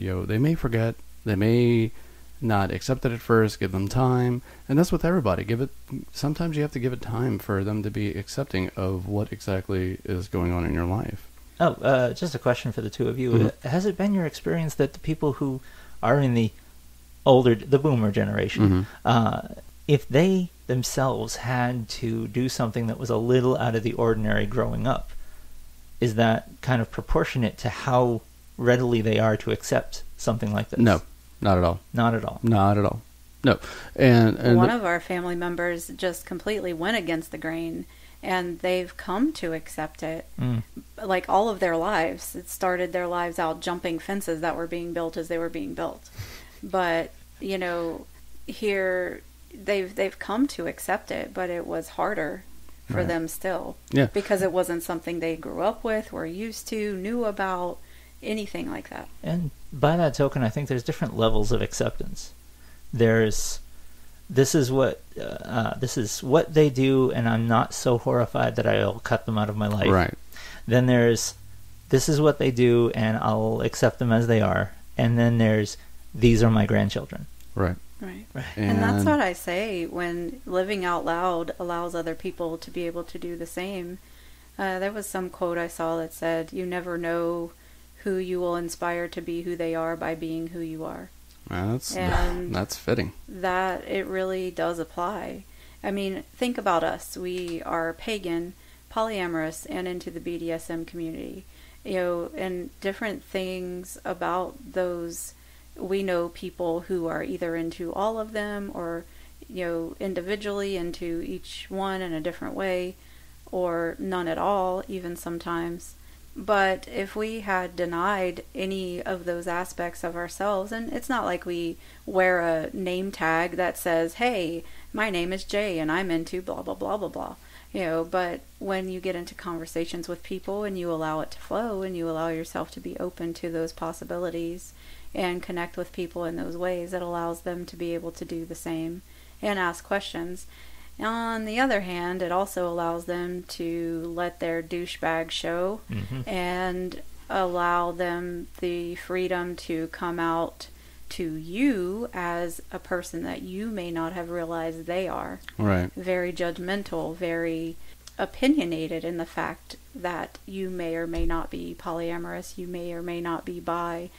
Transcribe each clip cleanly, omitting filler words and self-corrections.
they may forget, they may not accept it at first. Give them time, and that's with everybody. Sometimes you have to give it time for them to be accepting of what exactly is going on in your life. Oh, just a question for the two of you. Mm-hmm. Has it been your experience that the people who are in the boomer generation, if they themselves had to do something that was a little out of the ordinary growing up, is that kind of proportionate to how readily they are to accept something like this? No, not at all. Not at all. Not at all. No. And one of our family members just completely went against the grain, and they've come to accept it. Like all of their lives. It started their lives out jumping fences that were being built as they were being built. But, here they've come to accept it, but it was harder for them still. Yeah. Because it wasn't something they grew up with, were used to, knew about, anything like that. And by that token, I think there's different levels of acceptance. This is what they do, and I'm not so horrified that I'll cut them out of my life. Right. Then there's, this is what they do, and I'll accept them as they are. And then there's, these are my grandchildren. Right. Right. And that's what I say when living out loud allows other people to be able to do the same. There was some quote I saw that said, "You never know who you will inspire to be who they are by being who you are." That's fitting. That it really does apply. I mean, think about us. We are pagan, polyamorous, and into the BDSM community. And different things about those. We know people who are either into all of them or, individually into each one in a different way, or none at all, even sometimes. But if we had denied any of those aspects of ourselves, and it's not like we wear a name tag that says, "Hey, my name is Jay and I'm into blah, blah, blah, blah, blah." But when you get into conversations with people and you allow it to flow and you allow yourself to be open to those possibilities and connect with people in those ways, it allows them to be able to do the same and ask questions. On the other hand, it also allows them to let their douchebag show and allow them the freedom to come out to you as a person that you may not have realized they are. Right. Very judgmental, very opinionated in the fact that you may or may not be polyamorous, you may or may not be bi.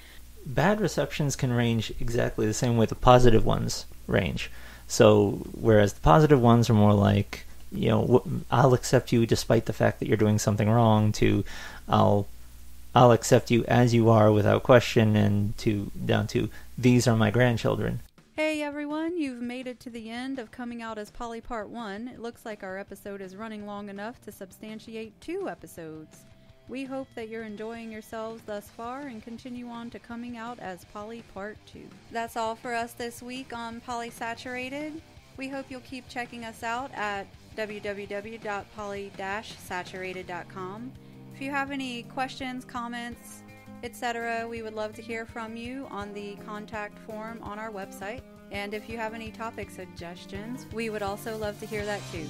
Bad receptions can range exactly the same way the positive ones range. So, whereas the positive ones are more like, I'll accept you despite the fact that you're doing something wrong, to I'll accept you as you are without question, and down to these are my grandchildren. Hey everyone, you've made it to the end of Coming Out as Poly Part 1. It looks like our episode is running long enough to substantiate 2 episodes. We hope that you're enjoying yourselves thus far and continue on to Coming Out as Poly Part 2. That's all for us this week on Polysaturated. We hope you'll keep checking us out at www.poly-saturated.com. If you have any questions, comments, etc., we would love to hear from you on the contact form on our website. And if you have any topic suggestions, we would also love to hear that too.